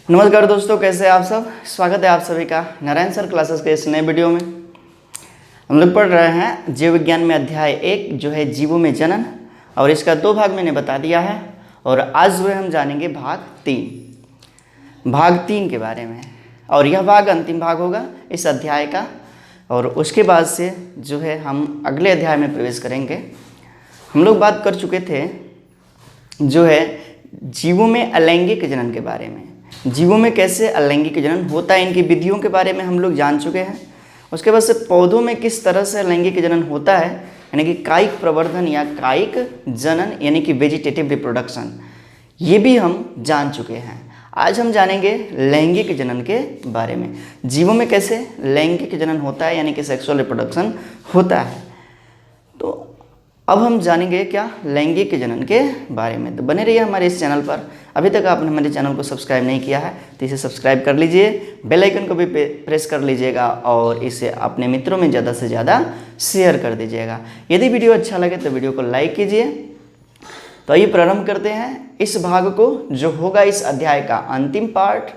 नमस्कार दोस्तों, कैसे हैं आप सब। स्वागत है आप सभी का नारायण सर क्लासेस के इस नए वीडियो में। हम लोग पढ़ रहे हैं जीव विज्ञान में अध्याय 1 जो है जीवों में जनन, और इसका 2 भाग मैंने बता दिया है। और आज जो है हम जानेंगे भाग 3 के बारे में, और यह भाग अंतिम भाग होगा इस अध्याय का। और उसके बाद से जो है हम अगले अध्याय में प्रवेश करेंगे। हम लोग बात कर चुके थे जो है जीवों में अलैंगिक जनन के बारे में। जीवों में कैसे अलैंगिक जनन होता है, इनकी विधियों के बारे में हम लोग जान चुके हैं। उसके बाद से पौधों में किस तरह से अलैंगिक जनन होता है, यानी कि कायिक प्रवर्धन या कायिक जनन यानी कि वेजिटेटिव रिप्रोडक्शन, ये भी हम जान चुके हैं। आज हम जानेंगे लैंगिक जनन के बारे में। जीवों में कैसे लैंगिक जनन होता है यानी कि सेक्सुअल रिप्रोडक्शन होता है। तो अब हम जानेंगे क्या लैंगिक जनन के बारे में। तो बने रहिए हमारे इस चैनल पर। अभी तक आपने हमारे चैनल को सब्सक्राइब नहीं किया है तो इसे सब्सक्राइब कर लीजिए, बेल आइकन को भी प्रेस कर लीजिएगा और इसे अपने मित्रों में ज़्यादा से ज़्यादा शेयर कर दीजिएगा। यदि वीडियो अच्छा लगे तो वीडियो को लाइक कीजिए। तो आइए प्रारंभ करते हैं इस भाग को, जो होगा इस अध्याय का अंतिम पार्ट।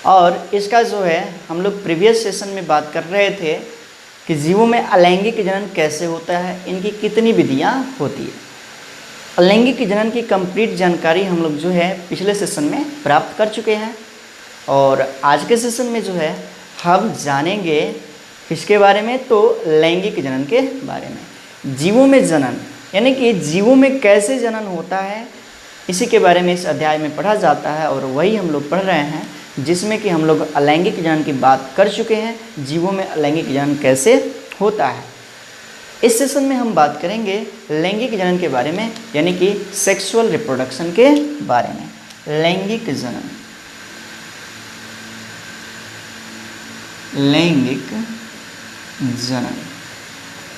और इसका जो है हम लोग प्रीवियस सेशन में बात कर रहे थे कि जीवों में अलैंगिक जनन कैसे होता है, इनकी कितनी विधियाँ होती है। अलैंगिक जनन की कंप्लीट जानकारी हम लोग जो है पिछले सेशन में प्राप्त कर चुके हैं। और आज के सेशन में जो है हम जानेंगे किसके बारे में, तो लैंगिक जनन के बारे में। जीवों में जनन यानी कि जीवों में कैसे जनन होता है, इसी के बारे में इस अध्याय में पढ़ा जाता है। और वही हम लोग पढ़ रहे हैं जिसमें कि हम लोग अलैंगिक जनन की बात कर चुके हैं। जीवों में अलैंगिक जनन कैसे होता है, इस सेशन में हम बात करेंगे लैंगिक जनन के बारे में, यानी कि सेक्सुअल रिप्रोडक्शन के बारे में। लैंगिक जनन, लैंगिक जनन,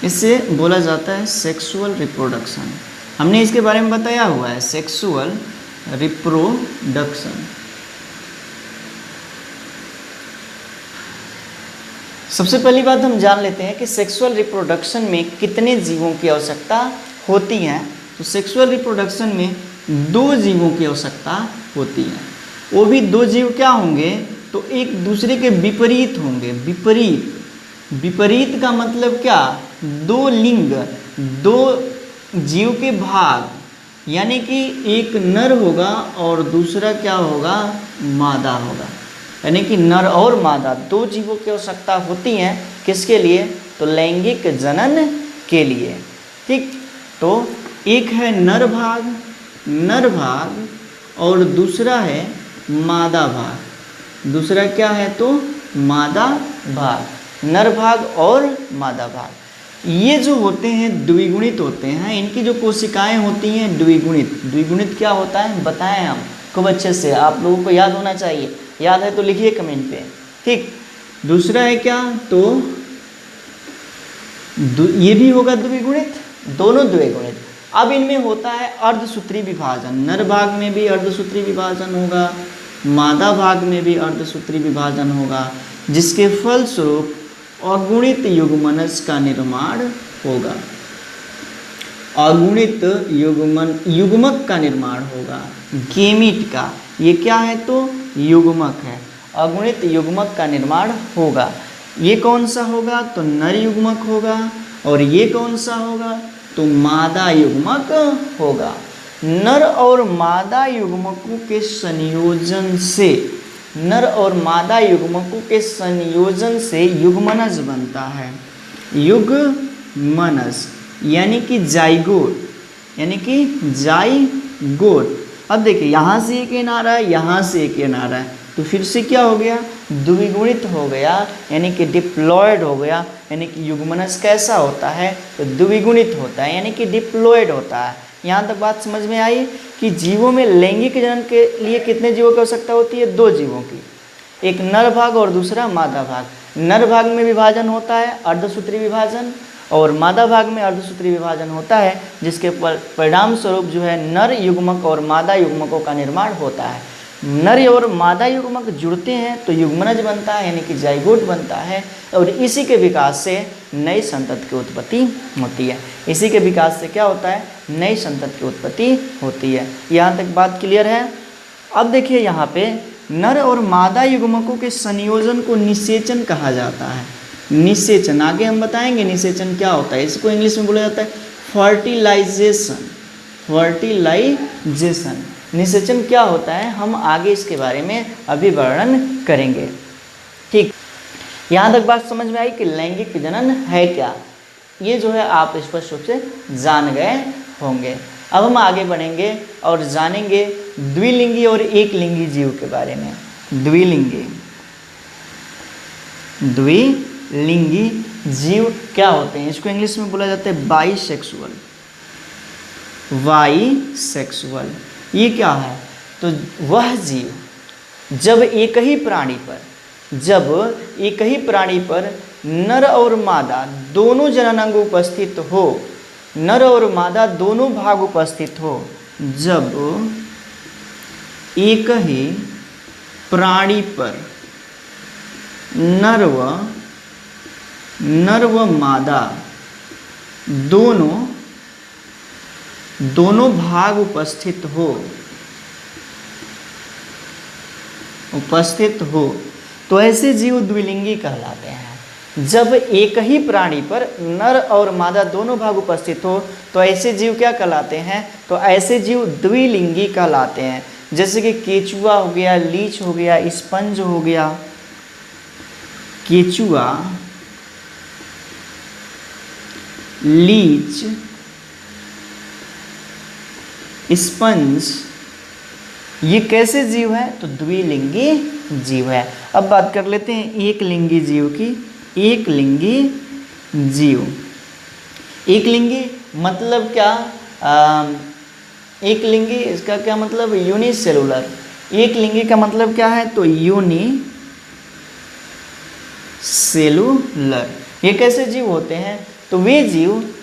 इससे बोला जाता है सेक्सुअल रिप्रोडक्शन। हमने इसके बारे में बताया हुआ है, सेक्सुअल रिप्रोडक्शन। सबसे पहली बात हम जान लेते हैं कि सेक्सुअल रिप्रोडक्शन में कितने जीवों की आवश्यकता होती है। तो सेक्सुअल रिप्रोडक्शन में 2 जीवों की आवश्यकता होती है। वो भी 2 जीव क्या होंगे, तो एक दूसरे के विपरीत होंगे। विपरीत, विपरीत का मतलब क्या, 2 लिंग, 2 जीव के भाग, यानी कि एक नर होगा और दूसरा क्या होगा, मादा होगा। यानी कि नर और मादा 2 जीवों की आवश्यकता होती हैं। किसके लिए, तो लैंगिक जनन के लिए। ठीक, तो एक है नर भाग और दूसरा है मादा भाग। दूसरा क्या है, तो मादा भाग, नर भाग और मादा भाग। ये जो होते हैं द्विगुणित होते हैं। इनकी जो कोशिकाएं होती हैं द्विगुणित। द्विगुणित क्या होता है बताएं हम खूब अच्छे से, आप लोगों को याद होना चाहिए। याद है तो लिखिए कमेंट पे। ठीक, दूसरा है क्या, तो ये भी होगा द्विगुणित, दोनों द्विगुणित। अब इनमें होता है अर्धसूत्री विभाजन। नर भाग में भी अर्धसूत्री विभाजन होगा, मादा भाग में भी अर्धसूत्री विभाजन होगा, जिसके फलस्वरूप अगुणित युग्मनज का निर्माण होगा। अगुणित युग्मक का निर्माण होगा। गेमीट का, ये क्या है, तो युग्मक है। अगुणित युग्मक का निर्माण होगा। ये कौन सा होगा, तो नर युग्मक होगा। और ये कौन सा होगा, तो मादा युग्मक होगा। नर और मादा युग्मकों के संयोजन से, नर और मादा युग्मकों के संयोजन से युग्मनज बनता है। युग्मनज यानी कि जाइगोट, यानी कि जाइगोट। अब देखिए यहाँ से एक एन आ रहा है, यहाँ से एक एन आ रहा है, तो फिर से क्या हो गया, द्विगुणित हो गया, यानी कि डिप्लॉयड हो गया। यानी कि युग्मनज कैसा होता है, तो द्विगुणित होता है, यानी कि डिप्लॉयड होता है। यहाँ तक बात समझ में आई कि जीवों में लैंगिक जनन के लिए कितने जीवों की आवश्यकता होती है, 2 जीवों की, एक नर भाग और दूसरा मादा भाग। नर भाग में विभाजन होता है अर्धसूत्री विभाजन, और मादा भाग में अर्धसूत्री विभाजन होता है, जिसके परिणाम स्वरूप जो है नर युग्मक और मादा युग्मकों का निर्माण होता है। नर और मादा युग्मक जुड़ते हैं तो युग्मनज बनता है, यानी कि जाइगोट बनता है। और इसी के विकास से नई संतति की उत्पत्ति होती है। इसी के विकास से क्या होता है, नई संतति की उत्पत्ति होती है। यहाँ तक बात क्लियर है। अब देखिए यहाँ पे नर और मादा युग्मकों के संयोजन को निषेचन कहा जाता है। निषेचन आगे हम बताएंगे निषेचन क्या होता है। इसको इंग्लिश में बोला जाता है फर्टिलाइजेशन। फर्टिलाइजेशन निषेचन क्या होता है हम आगे इसके बारे में अभी वर्णन करेंगे। ठीक, यहाँ तक बात समझ में आई कि लैंगिक जनन है क्या, ये जो है आप स्पष्ट रूप से जान गए होंगे। अब हम आगे बढ़ेंगे और जानेंगे द्विलिंगी और एक लिंगी जीव के बारे में। द्विलिंगी जीव क्या होते हैं, इसको इंग्लिश में बोला जाता है बाईसेक्सुअल। ये क्या है, तो वह जीव जब एक ही प्राणी पर नर और मादा दोनों जननांग उपस्थित हो, नर और मादा दोनों भाग उपस्थित हो, जब एक ही प्राणी पर नर व मादा दोनों भाग उपस्थित हो तो ऐसे जीव द्विलिंगी कहलाते हैं। जब एक ही प्राणी पर नर और मादा दोनों भाग उपस्थित हो तो ऐसे जीव क्या कहलाते हैं, तो ऐसे जीव द्विलिंगी कहलाते हैं। जैसे कि केचुआ हो गया, लीच हो गया, स्पंज हो गया। केचुआ, लीच, स्पंज ये कैसे जीव है, तो द्विलिंगी जीव है। अब बात कर लेते हैं एक लिंगी जीव की। एक लिंगी मतलब क्या, एक लिंगी इसका क्या मतलब, यूनिसेलुलर। एक लिंगी का मतलब क्या है, तो यूनिसेलुलर। ये कैसे जीव होते हैं, तो वे जीव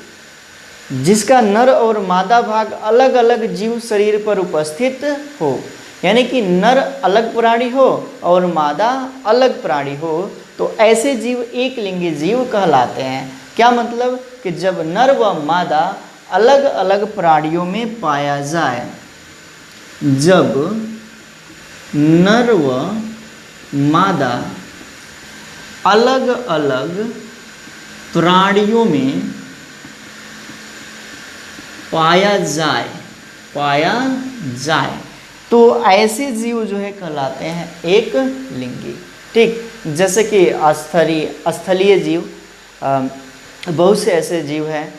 जिसका नर और मादा भाग अलग अलग जीव शरीर पर उपस्थित हो, यानी कि नर अलग प्राणी हो और मादा अलग प्राणी हो, तो ऐसे जीव एक लिंगी जीव कहलाते हैं। क्या मतलब कि जब नर व मादा अलग अलग प्राणियों में पाया जाए, जब नर व मादा अलग अलग प्राणियों में पाया जाए तो ऐसे जीव जो है कहलाते हैं एक लिंगी। ठीक, जैसे कि स्थलीय जीव, बहुत से ऐसे जीव हैं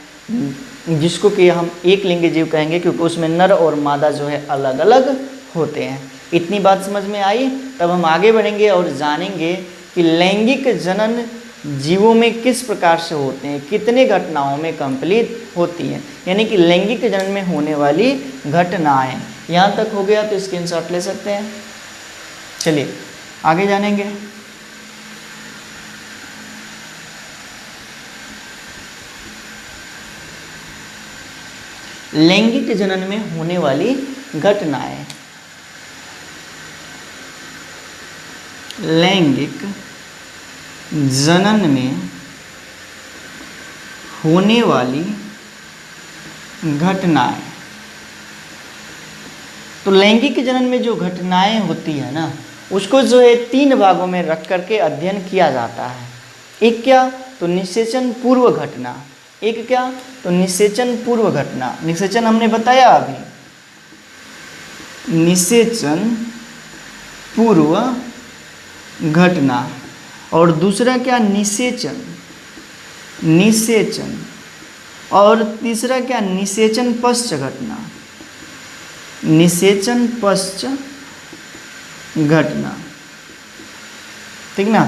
जिसको कि हम एक लिंगी जीव कहेंगे क्योंकि उसमें नर और मादा जो है अलग अलग होते हैं। इतनी बात समझ में आई। तब हम आगे बढ़ेंगे और जानेंगे कि लैंगिक जनन जीवों में किस प्रकार से होते हैं, कितने घटनाओं में कंप्लीट होती हैं, यानी कि लैंगिक जनन में होने वाली घटनाएं। यहाँ तक हो गया तो स्क्रीनशॉट ले सकते हैं। चलिए आगे जानेंगे। लैंगिक जनन में होने वाली घटनाएं। लैंगिक जनन में होने वाली घटनाएं, तो लैंगिक जनन में जो घटनाएं होती है ना, उसको जो है 3 भागों में रख करके अध्ययन किया जाता है। एक क्या, तो निषेचन पूर्व घटना। एक क्या, तो निषेचन पूर्व घटना। निषेचन हमने बताया अभी, निषेचन पूर्व घटना। और दूसरा क्या, निषेचन। और तीसरा क्या, निषेचन पश्च घटना। निषेचन पश्च घटना, ठीक ना।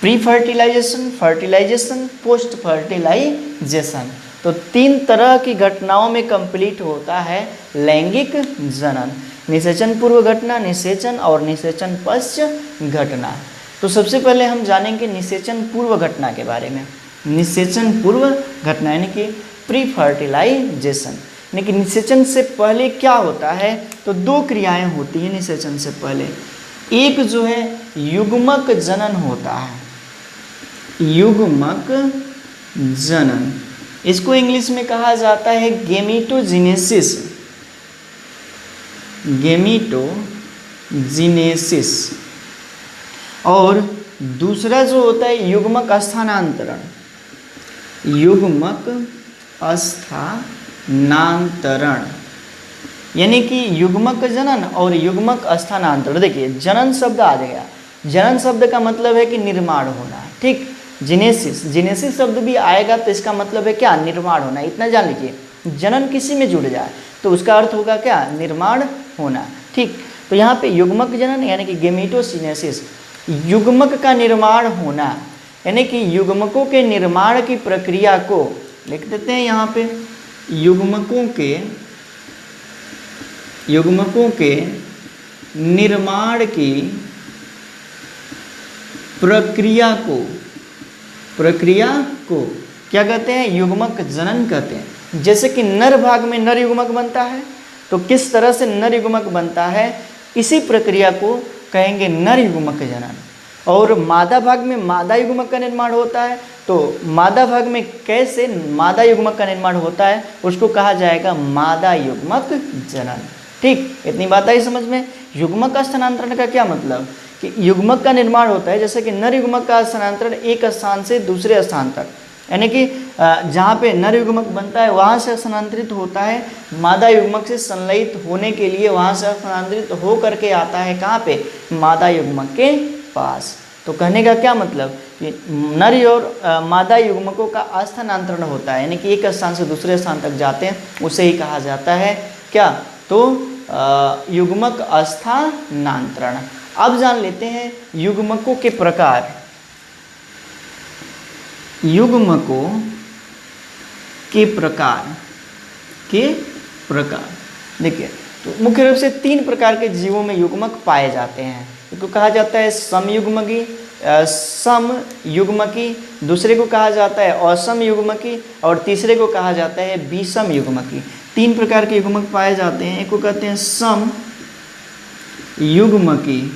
Pre fertilisation, fertilisation, post fertilisation, तो 3 तरह की घटनाओं में कंप्लीट होता है लैंगिक जनन। निषेचन पूर्व घटना, निषेचन और निषेचन पश्च घटना। तो सबसे पहले हम जानेंगे निषेचन पूर्व घटना के बारे में। निषेचन पूर्व घटना यानी कि प्री फर्टिलाइजेशन, यानी कि निषेचन से पहले क्या होता है, तो 2 क्रियाएं होती हैं निषेचन से पहले। एक जो है युग्मक जनन होता है, युग्मक जनन, इसको इंग्लिश में कहा जाता है गेमीटोजेनेसिस। गेमीटोजेनेसिस और दूसरा जो होता है युग्मक स्थानांतरण, युग्मक स्थानांतरण यानी कि युग्मक जनन और युग्मक स्थानांतरण। देखिए जनन शब्द आ गया, जनन शब्द का मतलब है कि निर्माण होना, ठीक। जेनेसिस, जेनेसिस शब्द भी आएगा तो इसका मतलब है क्या, निर्माण होना। इतना जान लीजिए, जनन किसी में जुड़ जाए तो उसका अर्थ होगा क्या, निर्माण होना, ठीक। तो यहाँ पे युग्मक जनन यानी कि गेमेटोसिनेसिस, युग्मक का निर्माण होना, यानी कि युग्मकों के निर्माण की प्रक्रिया को लिख देते हैं यहाँ पे, युग्मकों के निर्माण की प्रक्रिया को क्या कहते हैं, युग्मक जनन कहते हैं। जैसे कि नर भाग में नर युग्मक बनता है, तो किस तरह से नर युग्मक बनता है, इसी प्रक्रिया को कहेंगे नर युग्मक जनन। और मादा भाग में मादा युग्मक का निर्माण होता है, तो मादा भाग में कैसे मादा युग्मक का निर्माण होता है उसको कहा जाएगा मादा युग्मक जनन, ठीक। इतनी बात आई समझ में। युग्मक स्थानांतरण का क्या मतलब कि युग्मक का निर्माण होता है, जैसे कि नर युग्मक का स्थानांतरण एक स्थान से दूसरे स्थान तक, यानी कि जहाँ पे नर युग्मक बनता है वहाँ से स्थानांतरित होता है, मादा युग्मक से संलयित होने के लिए वहाँ से स्थानांतरित हो करके आता है कहाँ पे, मादा युग्मक के पास। तो कहने का क्या मतलब कि नर और मादा युग्मकों का स्थानांतरण होता है, यानी कि एक स्थान से दूसरे स्थान तक जाते हैं, उसे ही कहा जाता है क्या, तो युग्मक स्थानांतरण। अब जान लेते हैं युग्मकों के प्रकार। युग्मकों के प्रकार देखिए, तो मुख्य रूप से 3 प्रकार के जीवों में युग्मक पाए जाते हैं। एक को कहा जाता है समयुग्मकी, दूसरे को कहा जाता है असम युग्मकी और तीसरे को कहा जाता है विषम युग्मकी। 3 प्रकार के युग्मक पाए जाते हैं। एक को कहते हैं सम युग्मकी,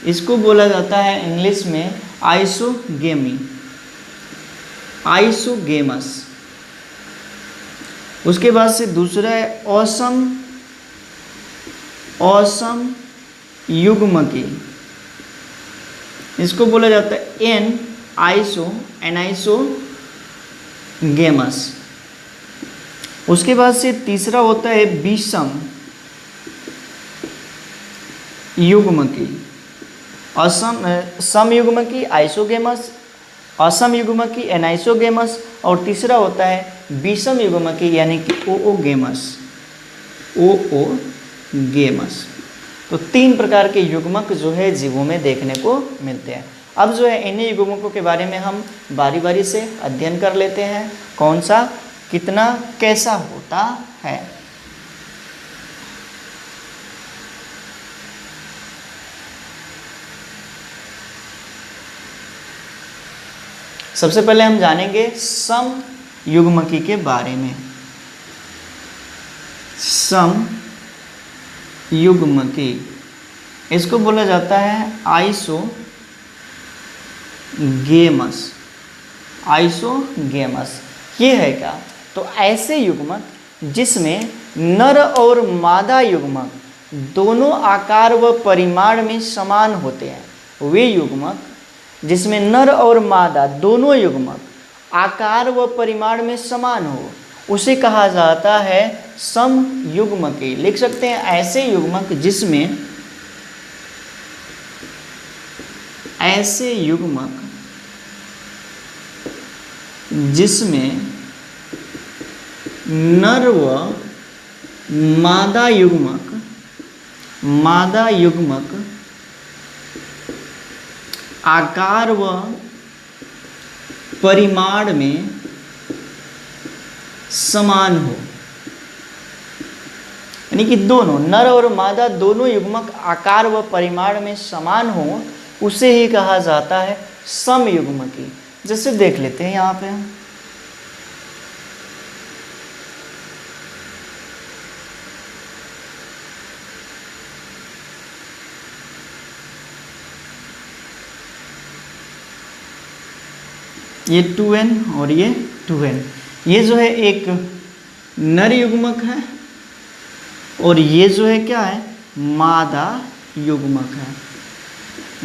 इसको बोला जाता है इंग्लिश में आइसोगेमस। उसके बाद से दूसरा है असम युग्मकी, इसको बोला जाता है एनाइसोगेमस। उसके बाद से तीसरा होता है विषम युग्मकी, सम युग्मकी आइसोगेमस, असम युग्मकी एनाइसोगेमस और तीसरा होता है विषम युग्मकी यानी कि ओओगेमस। तो 3 प्रकार के युग्मक जो है जीवों में देखने को मिलते हैं। अब जो है इन्हीं युग्मकों के बारे में हम बारी बारी से अध्ययन कर लेते हैं, कौन सा कितना कैसा होता है। सबसे पहले हम जानेंगे सम युग्मकी के बारे में। सम युग्मकी, इसको बोला जाता है आइसोगेमस। ये है क्या, तो ऐसे युग्मक जिसमें नर और मादा युग्मक दोनों आकार व परिमाण में समान होते हैं, वे युग्मक जिसमें नर और मादा दोनों युग्मक आकार व परिमाण में समान हो, उसे कहा जाता है सम युग्मकी। लिख सकते हैं ऐसे युग्मक जिसमें नर व मादा युग्मक आकार व परिमाण में समान हो, यानी कि दोनों नर और मादा दोनों युग्मक आकार व परिमाण में समान हो, उसे ही कहा जाता है सम युग्मकी। जैसे देख लेते हैं यहाँ पे, ये 2n और ये 2n, ये जो है एक नर युग्मक है और ये जो है क्या है, मादा युग्मक है।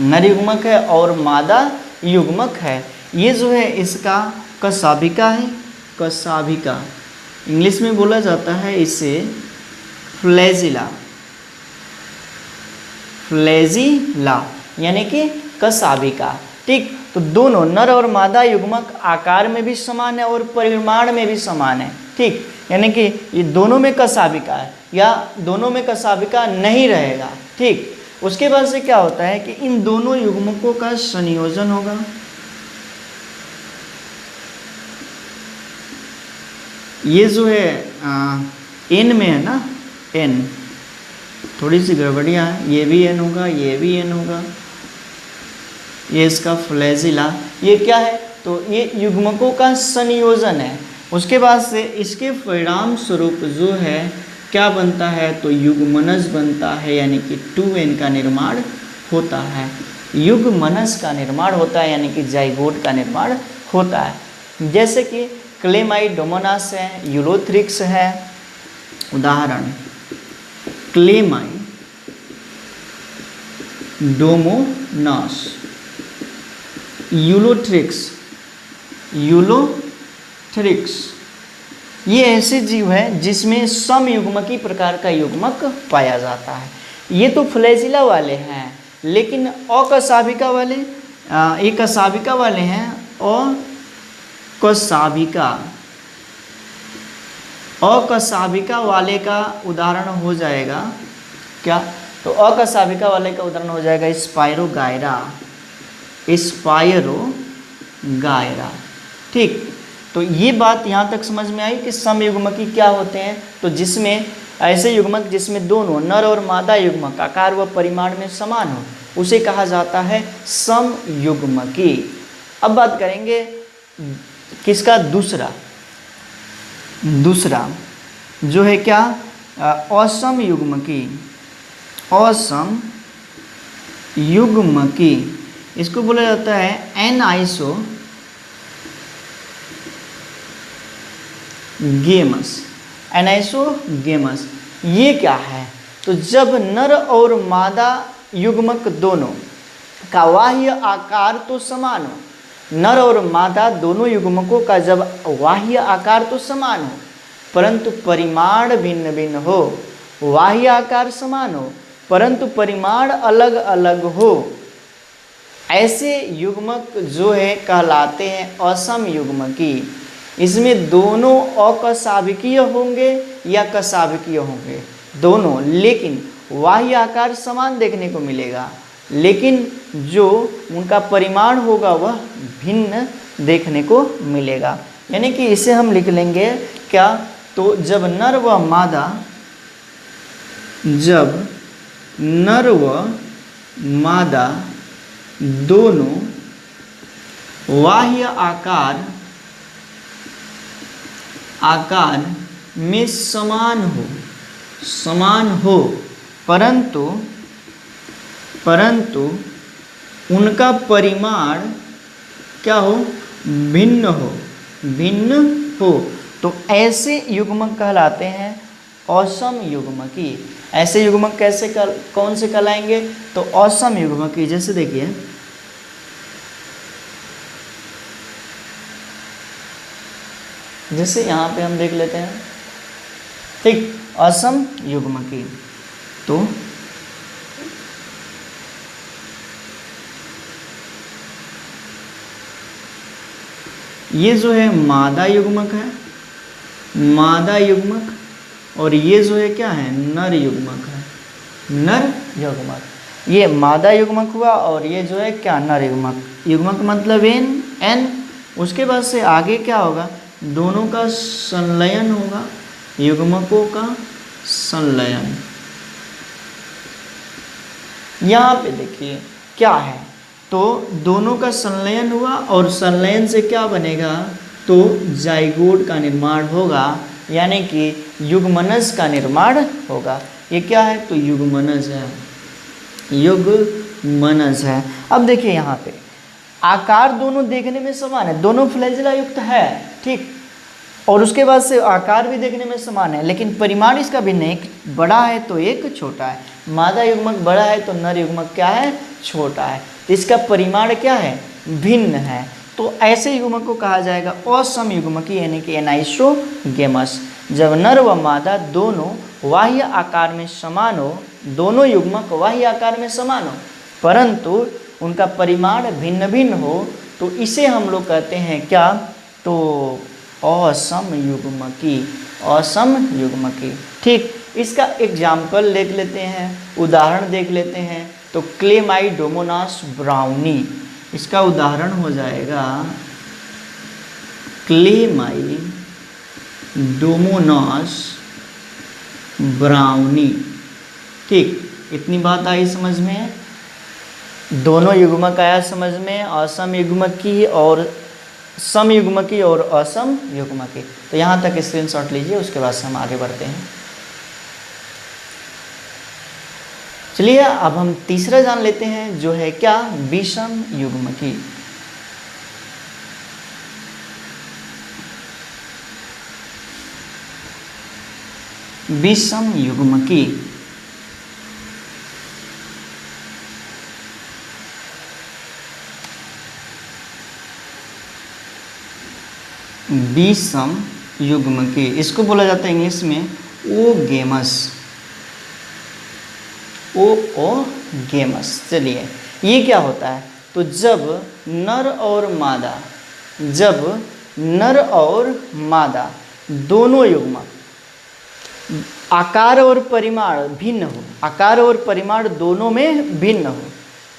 नर युग्मक है और मादा युग्मक है। ये जो है इसका कशाभिका है, कशाभिका। इंग्लिश में बोला जाता है इसे फ्लैजिला, फ्लैजिला यानी कि कशाभिका। ठीक, तो दोनों नर और मादा युग्मक आकार में भी समान है और परिमाण में भी समान है। ठीक, यानी कि ये दोनों में कशाभिका है या दोनों में कशाभिका नहीं रहेगा। ठीक, उसके बाद से क्या होता है कि इन दोनों युग्मकों का संयोजन होगा। ये जो है एन में है ना, एन थोड़ी सी गड़बड़ियाँ है, ये भी एन होगा, ये भी एन होगा, ये इसका फ्लैजिला। ये क्या है, तो ये युग्मकों का संयोजन है। उसके बाद से इसके परिणाम स्वरूप जो है क्या बनता है, तो युग्मनज बनता है, यानी कि 2n का निर्माण होता है। युग्मनज का निर्माण होता है यानी कि जाइगोट का निर्माण होता है। जैसे कि क्लेमाइडोमोनास है, यूलोथ्रिक्स है। उदाहरण क्लेमाइडोमोनास, यूलोथ्रिक्स, यूलोथ्रिक्स ये ऐसे जीव है जिसमें समयुग्मकी प्रकार का युग्मक पाया जाता है। ये तो फ्लैजिला वाले हैं, लेकिन अकशाभिका वाले, ये कशाभिका वाले हैं। अकशाभिका वाले का उदाहरण हो जाएगा क्या, तो अकशाभिका वाले का उदाहरण हो जाएगा स्पायरोगायरा, स्पायरोगायरा। ठीक, तो ये बात यहाँ तक समझ में आई कि समयुग्मकी क्या होते हैं। तो जिसमें ऐसे युग्मक जिसमें दोनों नर और मादा युग्मक आकार व परिमाण में समान हो, उसे कहा जाता है समयुग्मकी। अब बात करेंगे किसका, दूसरा जो है क्या, असमयुग्मकी। असमयुग्मकी इसको बोला जाता है एनाइसोगेमस। ये क्या है, तो जब नर और मादा युग्मक दोनों का बाह्य आकार तो समान हो, नर और मादा दोनों युग्मकों का जब बाह्य आकार तो समान हो परंतु परिमाण भिन्न भिन्न हो, बाह्य आकार समान हो परंतु परिमाण अलग अलग हो, ऐसे युग्मक जो है कहलाते हैं असमयुग्मकी। इसमें दोनों अकशाभिकीय होंगे या कशाभिकीय होंगे, दोनों, लेकिन बाह्य आकार समान देखने को मिलेगा, लेकिन जो उनका परिमाण होगा वह भिन्न देखने को मिलेगा। यानी कि इसे हम लिख लेंगे क्या, तो जब नर व मादा दोनों बाह्य आकार में समान हो परंतु उनका परिमाण क्या हो, भिन्न हो, तो ऐसे युग्मक कहलाते हैं असमयुग्मकी। ऐसे युग्मक कौन से कहलाएंगे, तो असमयुग्मकी। जैसे देखिए जैसे यहाँ पे हम देख लेते हैं, ठीक, असमयुग्मकी। तो ये जो है मादा युग्मक है, मादा युग्मक, और ये जो है क्या है, नर युग्मक है, नर युग्मक। ये मादा युग्मक हुआ और ये जो है क्या, नर युग्मक। युग्मक मतलब एन। उसके बाद से आगे क्या होगा, दोनों का संलयन होगा, युग्मकों का संलयन। यहाँ पे देखिए क्या है, तो दोनों का संलयन हुआ और संलयन से क्या बनेगा, तो जाइगोट का निर्माण होगा, यानी कि युग्मनज का निर्माण होगा। ये क्या है, तो युग्मनज है, युग्मनज है। अब देखिए यहाँ पे आकार दोनों देखने में समान है, दोनों फ्लैजिला युक्त है, ठीक, और उसके बाद से आकार भी देखने में समान है, लेकिन परिमाण इसका भिन्न है। एक बड़ा है तो एक छोटा है। मादा युग्मक बड़ा है तो नर युग्मक क्या है, छोटा है। तो इसका परिमाण क्या है, भिन्न है। तो ऐसे युग्मक को कहा जाएगा असम युग्मकी, यानी कि एनाइसोगेमस। जब नर व मादा दोनों बाह्य आकार में समान हो, दोनों युग्मक बाह्य आकार में समान हो, परंतु उनका परिमाण भिन्न भिन्न हो, तो इसे हम लोग कहते हैं क्या, तो असम युग्मकी, असम युग्मकी। ठीक, इसका एग्जाम्पल देख लेते हैं, उदाहरण देख लेते हैं। तो क्लेमाइडोमोनास ब्राउनी, इसका उदाहरण हो जाएगा क्लेमाइडोमोनास ब्राउनी। ठीक, इतनी बात आई समझ में। दोनों युग्मक आया समझ में, असम युग्मकी और सम युग्मकी और असम युग्मकी। तो यहाँ तक स्क्रीनशॉट लीजिए, उसके बाद से हम आगे बढ़ते हैं। चलिए अब हम तीसरा जान लेते हैं, जो है क्या, विषम युग्मकी। विषम युग्मकी विषम युग्मकी, इसको बोला जाता है इंग्लिश में ओगेमस, ओगेमस। चलिए ये क्या होता है, तो जब नर और मादा दोनों युग्मक आकार और परिमाण भिन्न हो, आकार और परिमाण दोनों में भिन्न हो,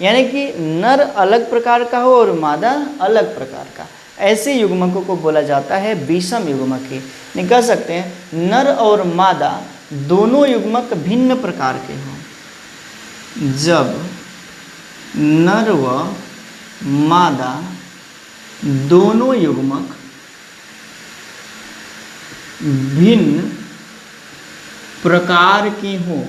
यानी कि नर अलग प्रकार का हो और मादा अलग प्रकार का, ऐसे युग्मकों को बोला जाता है विषम युग्मकी। नहीं कह सकते हैं नर और मादा दोनों युग्मक भिन्न प्रकार के हों। जब नर व मादा दोनों युग्मक भिन्न प्रकार के हो,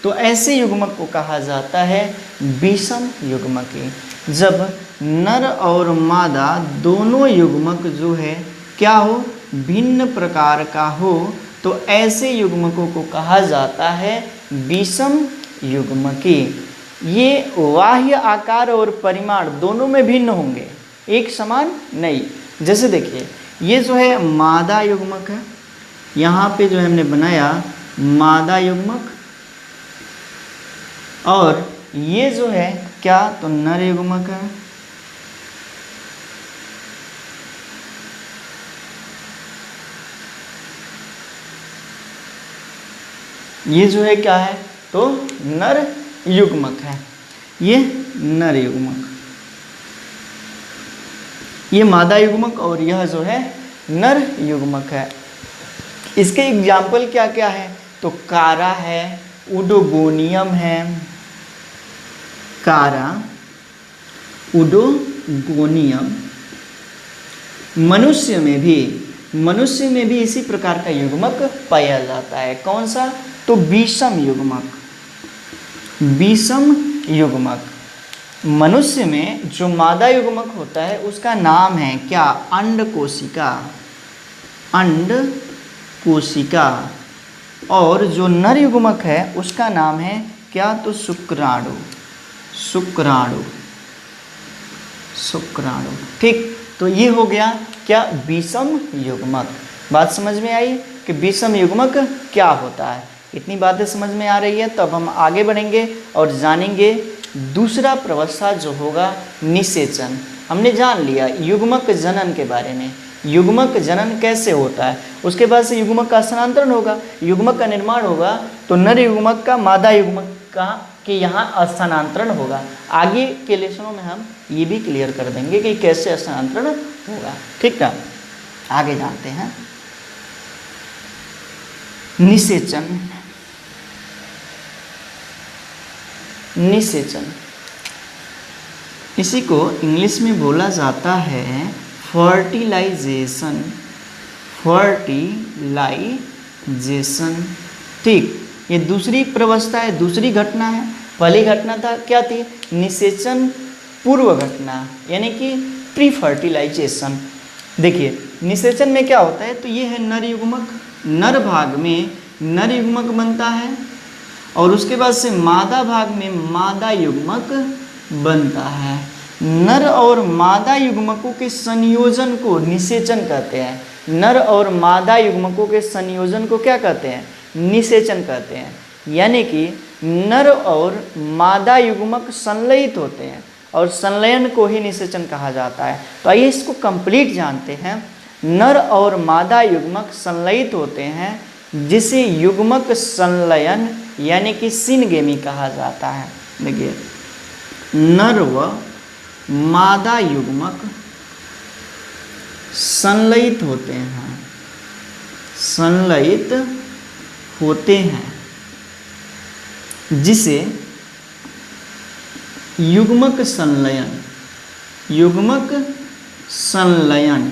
तो ऐसे युग्मक को कहा जाता है विषम युग्मकी। जब नर और मादा दोनों युग्मक जो है क्या हो, भिन्न प्रकार का हो, तो ऐसे युग्मकों को कहा जाता है विषम युग्मकी। ये बाह्य आकार और परिमाण दोनों में भिन्न होंगे, एक समान नहीं। जैसे देखिए ये जो है मादा युग्मक है, यहाँ पे जो हमने बनाया मादा युग्मक, और ये जो है क्या, तो नर युग्मक है। ये जो है क्या है, तो नर युग्मक है, ये नर युग्मक, ये मादा युग्मक और यह जो है नर युग्मक है। इसके एग्जाम्पल क्या क्या है, तो कारा है, उडोगोनियम है, कारा, उडोगोनियम। मनुष्य में भी इसी प्रकार का युग्मक पाया जाता है। कौन सा, तो विषम युग्मक, विषम युग्मक। मनुष्य में जो मादा युग्मक होता है उसका नाम है क्या, अंडकोशिका, अंडकोशिका। और जो नर युग्मक है उसका नाम है क्या, तो शुक्राणु, शुक्राणु, शुक्राणु। ठीक, तो ये हो गया क्या, विषम युग्मक। बात समझ में आई कि विषम युग्मक क्या होता है। इतनी बातें समझ में आ रही है, तब हम आगे बढ़ेंगे और जानेंगे दूसरा प्रवस्था जो होगा निषेचन। हमने जान लिया युग्मक जनन के बारे में, युग्मक जनन कैसे होता है, उसके बाद से युग्मक का स्थानांतरण होगा, युग्मक का निर्माण होगा, तो नर युग्मक का मादा युग्मक का कि यहाँ स्थानांतरण होगा। आगे के लेसनों में हम ये भी क्लियर कर देंगे कि कैसे स्थानांतरण होगा। ठीक है, आगे जानते हैं निषेचन। निषेचन, इसी को इंग्लिश में बोला जाता है फर्टिलाइजेशन, फर्टिलाइजेशन। ठीक, ये दूसरी प्रवस्था है, दूसरी घटना है। पहली घटना था क्या थी, निषेचन पूर्व घटना, यानी कि प्री फर्टिलाइजेशन। देखिए निषेचन में क्या होता है, तो ये है नर युग्मक, नर भाग में नर युग्मक बनता है और उसके बाद से मादा भाग में मादा युग्मक बनता है। नर और मादा युग्मकों के संयोजन को निषेचन कहते हैं। नर और मादा युग्मकों के संयोजन को क्या कहते हैं, निषेचन कहते हैं। यानी कि नर और मादा युग्मक संलयित होते हैं और संलयन को ही निषेचन कहा जाता है। तो आइए इसको कंप्लीट जानते हैं। नर और मादा युग्मक संलयित होते हैं जिसे युग्मक संलयन यानी कि सिनगेमी कहा जाता है। देखिए नर व मादा युग्मक संलयित होते हैं, संलयित होते हैं जिसे युग्मक संलयन, युग्मक संलयन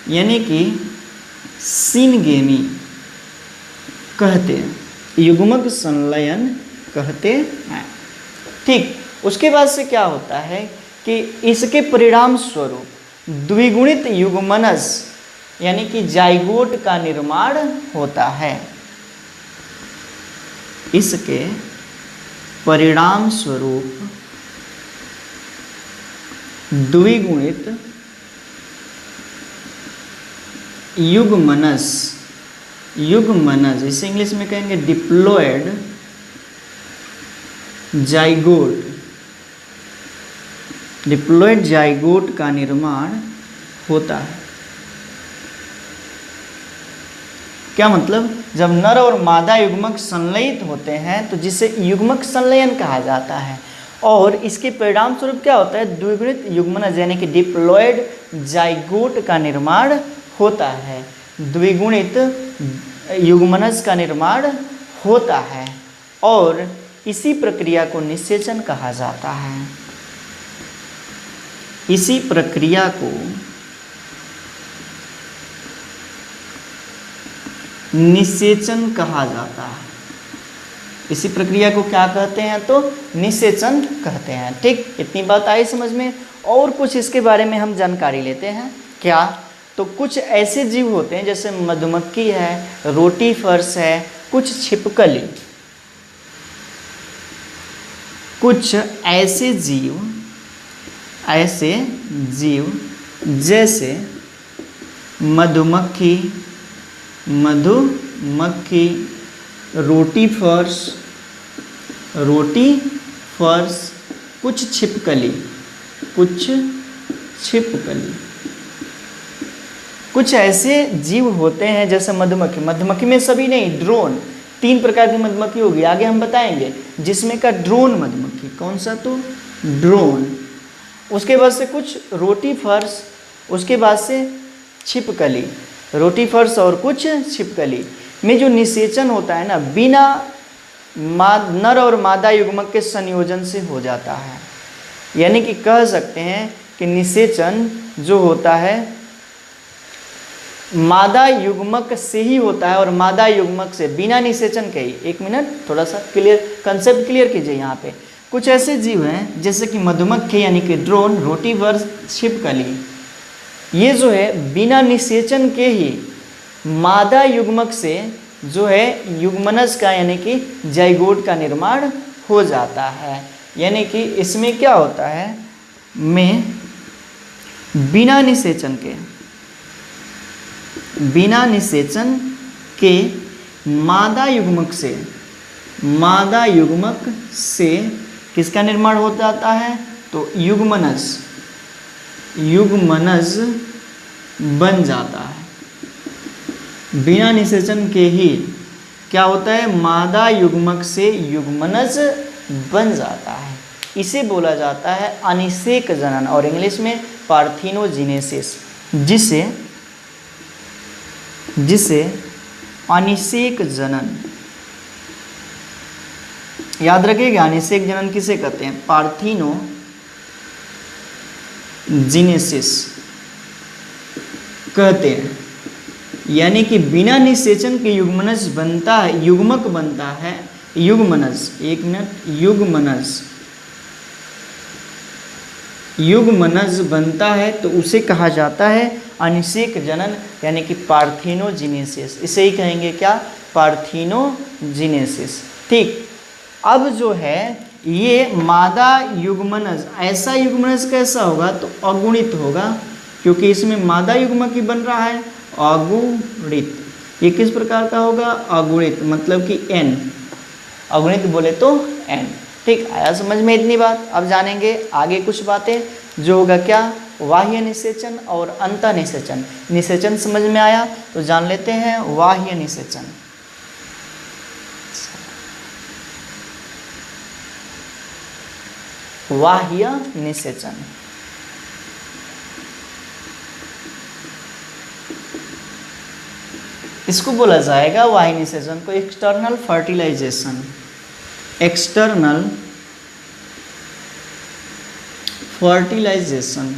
यानी कि सिनगेमी कहते हैं, युग्मक संलयन कहते हैं। ठीक, उसके बाद से क्या होता है कि इसके परिणाम स्वरूप द्विगुणित युग्मनज यानी कि जाइगोट का निर्माण होता है। इसके परिणाम स्वरूप द्विगुणित युग्मनज, युग्मनज इसे इंग्लिश में कहेंगे डिप्लॉयड जाइगोट, डिप्लॉयड जाइगोट का निर्माण होता है। क्या मतलब, जब नर और मादा युग्मक संलयित होते हैं तो जिसे युग्मक संलयन कहा जाता है और इसके परिणाम स्वरूप क्या होता है, द्विगुणित युग्मनज यानी कि डिप्लॉयड जाइगोट का निर्माण होता है, द्विगुणित युग्मनज का निर्माण होता है और इसी प्रक्रिया को निषेचन कहा जाता है। इसी प्रक्रिया को निषेचन कहा जाता है। इसी प्रक्रिया को क्या कहते हैं, तो निषेचन कहते हैं। ठीक, इतनी बात आई समझ में। और कुछ इसके बारे में हम जानकारी लेते हैं। क्या, तो कुछ ऐसे जीव होते हैं जैसे मधुमक्खी है, रोटीफर्स है, कुछ छिपकली, कुछ ऐसे जीव जैसे मधुमक्खी, रोटीफर्स, कुछ छिपकली, कुछ ऐसे जीव होते हैं जैसे मधुमक्खी। मधुमक्खी में सभी नहीं, ड्रोन, 3 प्रकार की मधुमक्खी होगी, आगे हम बताएंगे। जिसमें का ड्रोन मधुमक्खी, कौन सा, तो ड्रोन। उसके बाद से कुछ रोटीफर्स, उसके बाद से छिपकली, रोटीफर्स और कुछ छिपकली में जो निषेचन होता है ना, बिना नर और मादा युग्मक के संयोजन से हो जाता है। यानी कि कह सकते हैं कि निषेचन जो होता है मादा युग्मक से ही होता है और मादा युग्मक से बिना निषेचन के ही। एक मिनट, थोड़ा सा क्लियर कंसेप्ट क्लियर कीजिए। यहाँ पे कुछ ऐसे जीव हैं जैसे कि मधुमक्खी यानी कि ड्रोन, रोटीवर्स, छिपकली, ये जो है बिना निषेचन के ही मादा युग्मक से जो है युग्मनज का यानी कि जाइगोट का निर्माण हो जाता है। यानी कि इसमें क्या होता है, में बिना निषेचन के मादा युग्मक से किसका निर्माण हो जाता है, तो युग्मनज बन जाता है। बिना निषेचन के ही क्या होता है, मादा युग्मक से युग्मनज बन जाता है। इसे बोला जाता है अनिषेक जनन और इंग्लिश में पार्थिनोजेनेसिस, जिसे अनिषेक जनन, याद रखिएगा। अनिषेक जनन किसे कहते हैं, पार्थिनोजेनेसिस कहते हैं। यानी कि बिना निषेचन के युग्मनज बनता है, युग्मक बनता है, युग्मनज, एक मिनट, युग्मनज बनता है तो उसे कहा जाता है अनिषेक जनन यानी कि पार्थेनोजेनेसिस, इसे ही कहेंगे क्या, पार्थेनोजेनेसिस। ठीक, अब जो है ये मादा युग्मनज, ऐसा युग्मनज कैसा होगा, तो अगुणित होगा, क्योंकि इसमें मादा युग्मक ही बन रहा है, अगुणित। ये किस प्रकार का होगा, अगुणित, मतलब कि n, अगुणित बोले तो n। ठीक, आया समझ में इतनी बात। अब जानेंगे आगे कुछ बातें, जो होगा क्या, बाह्य निषेचन और अंतः निषेचन। निषेचन समझ में आया तो जान लेते हैं बाह्य निषेचन। बाह्य निषेचन, इसको बोला जाएगा बाह्य निषेचन को एक्सटर्नल फर्टिलाइजेशन, एक्सटर्नल फर्टिलाइजेशन।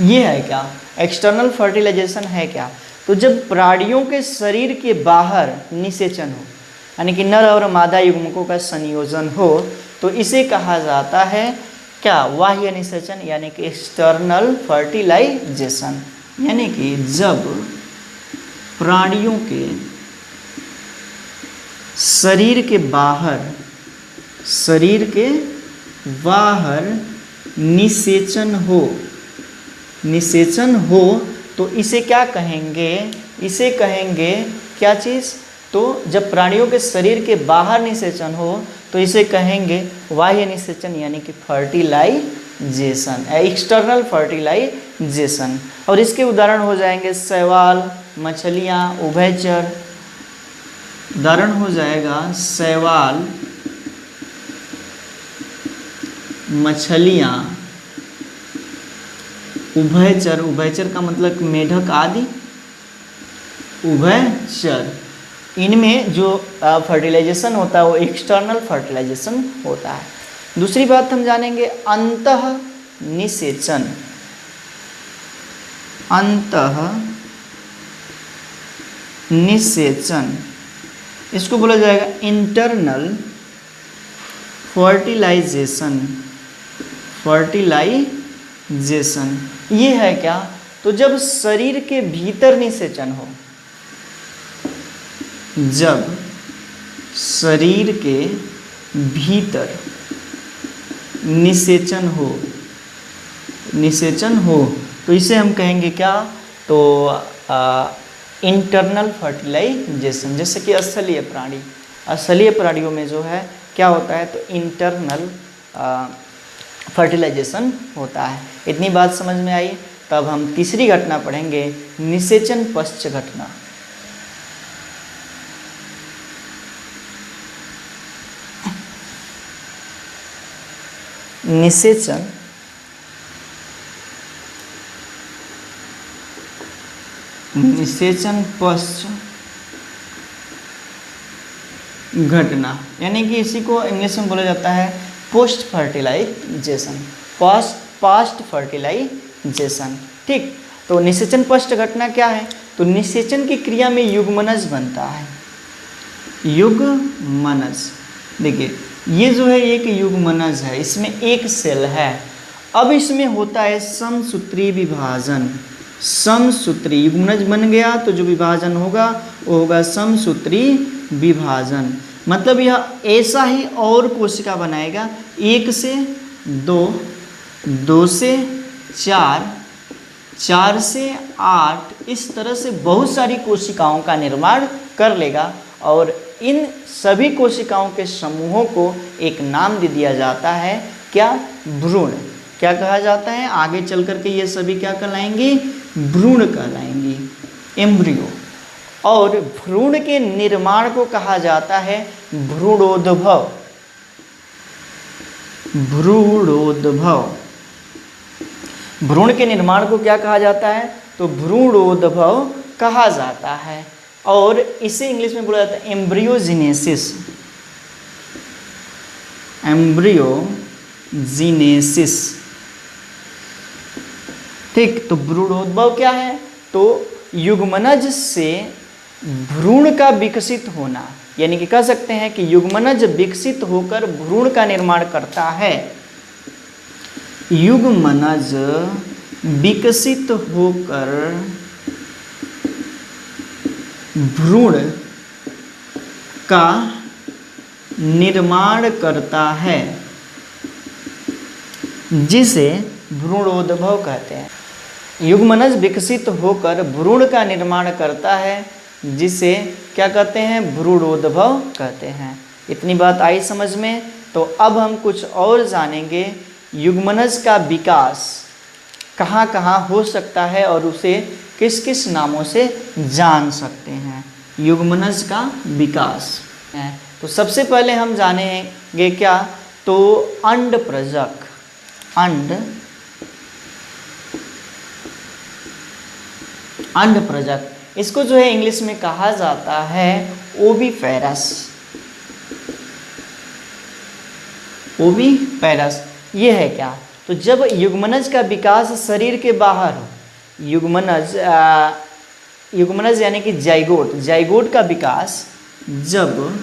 ये है क्या, एक्सटर्नल फर्टिलाइजेशन है क्या, तो जब प्राणियों के शरीर के बाहर निषेचन हो, यानी कि नर और मादा युग्मकों का संयोजन हो, तो इसे कहा जाता है क्या, बाह्य निषेचन, यानी कि एक्सटर्नल फर्टिलाइजेशन। यानी कि जब प्राणियों के शरीर के बाहर, शरीर के बाहर निषेचन हो, निषेचन हो, तो इसे क्या कहेंगे, इसे कहेंगे क्या चीज़, तो जब प्राणियों के शरीर के बाहर निषेचन हो तो इसे कहेंगे बाह्य निषेचन, यानी कि फर्टिलाइजेशन, एक्सटर्नल फर्टिलाइजेशन। और इसके उदाहरण हो जाएंगे शैवाल, मछलियाँ, उभयचर। उदाहरण हो जाएगा शैवाल, मछलियाँ, उभयचर, उभयचर का मतलब मेढक आदि, उभयचर। इनमें जो फर्टिलाइजेशन होता है वो एक्सटर्नल फर्टिलाइजेशन होता है। दूसरी बात हम जानेंगे अंतः निषेचन, अंतः निषेचन, इसको बोला जाएगा इंटरनल फर्टिलाइजेशन, फर्टिलाइजेशन। ये है क्या, तो जब शरीर के भीतर निषेचन हो, जब शरीर के भीतर निषेचन हो, निषेचन हो, तो इसे हम कहेंगे क्या, तो इंटरनल फर्टिलाइजेशन। जैसे कि स्थलीय प्राणी, स्थलीय प्राणियों में जो है क्या होता है, तो इंटरनल फर्टिलाइजेशन होता है। इतनी बात समझ में आई। तब हम तीसरी घटना पढ़ेंगे, निषेचन पश्च घटना। निषेचन निषेचन पश्च घटना, यानी कि इसी को इंग्लिश में बोला जाता है पोस्ट फर्टिलाइजेशन, पास्ट फर्टिलाइजेशन। ठीक, तो निषेचन पश्च घटना क्या है, तो निषेचन की क्रिया में युग्मनज बनता है, युग्मनज। देखिए ये जो है एक युग्मनज है, इसमें एक सेल है। अब इसमें होता है समसूत्री विभाजन, समसूत्री, युग्मनज बन गया तो जो विभाजन होगा वो होगा समसूत्री विभाजन। मतलब यह ऐसा ही और कोशिका बनाएगा, 1 से 2, 2 से 4, 4 से 8, इस तरह से बहुत सारी कोशिकाओं का निर्माण कर लेगा। और इन सभी कोशिकाओं के समूहों को एक नाम दे दिया जाता है, क्या, भ्रूण। क्या कहा जाता है, आगे चल करके ये सभी क्या कहलाएंगी, भ्रूण कहलाएंगी, एम्ब्रियो। और भ्रूण के निर्माण को कहा जाता है भ्रूणोद्भव, भ्रूणोद्भव। भ्रूण के निर्माण को क्या कहा जाता है, तो भ्रूणोद्भव कहा जाता है। और इसे इंग्लिश में बोला जाता है एम्ब्रियोजेनेसिस, एम्ब्रियोजेनेसिस। ठीक, तो भ्रूणोद्भव क्या है, तो युग्मनज से भ्रूण का विकसित होना, यानी कि कह सकते हैं कि युग्मनज विकसित होकर भ्रूण का निर्माण करता है। युग्मनज विकसित होकर भ्रूण का निर्माण करता है, जिसे भ्रूणोद्भव कहते हैं। युग्मनज विकसित होकर भ्रूण का निर्माण करता है, जिसे क्या कहते हैं? भ्रूणोद्भव कहते हैं। इतनी बात आई समझ में। तो अब हम कुछ और जानेंगे, युग्मनज का विकास कहाँ कहाँ हो सकता है और उसे किस किस नामों से जान सकते हैं। युग्मनज का विकास है। तो सबसे पहले हम जानेंगे क्या? तो अंडप्रजक। अंडप्रजक, इसको जो है इंग्लिश में कहा जाता है ओविपेरस। ओविपेरस ये है क्या? तो जब युग्मनज का विकास शरीर के बाहर हो, युग्मनज यानी कि जाइगोट का विकास, जब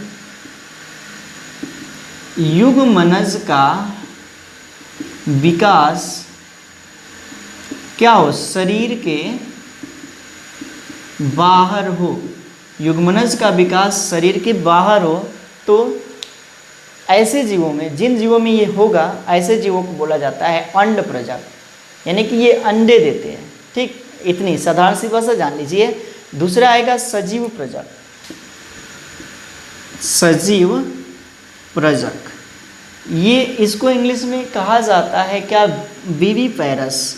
युग्मनज का विकास क्या हो? शरीर के बाहर हो। युग्मनज का विकास शरीर के बाहर हो तो ऐसे जीवों में, जिन जीवों में ये होगा, ऐसे जीवों को बोला जाता है अंडप्रजक, यानी कि ये अंडे देते हैं। ठीक, इतनी साधारण सी भाषा जान लीजिए। दूसरा आएगा सजीव प्रजक। सजीव प्रजक, ये इसको इंग्लिश में कहा जाता है क्या? विविपेरस।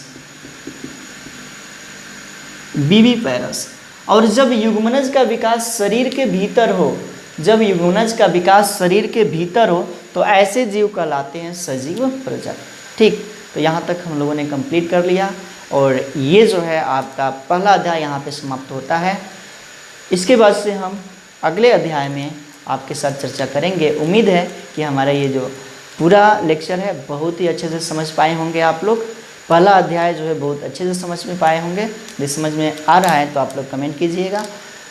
और जब युग्मनज का विकास शरीर के भीतर हो, जब युग्मनज का विकास शरीर के भीतर हो तो ऐसे जीव कहलाते हैं सजीव प्रजक। ठीक, तो यहाँ तक हम लोगों ने कंप्लीट कर लिया और ये जो है आपका पहला अध्याय यहाँ पे समाप्त होता है। इसके बाद से हम अगले अध्याय में आपके साथ चर्चा करेंगे। उम्मीद है कि हमारा ये जो पूरा लेक्चर है बहुत ही अच्छे से समझ पाए होंगे आप लोग। पहला अध्याय जो है बहुत अच्छे से समझ में पाए होंगे। यदि समझ में आ रहा है तो आप लोग कमेंट कीजिएगा,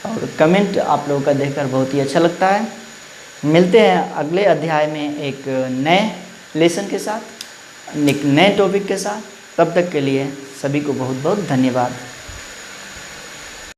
और कमेंट आप लोगों का देखकर बहुत ही अच्छा लगता है। मिलते हैं अगले अध्याय में एक नए लेसन के साथ, एक नए टॉपिक के साथ। तब तक के लिए सभी को बहुत बहुत धन्यवाद।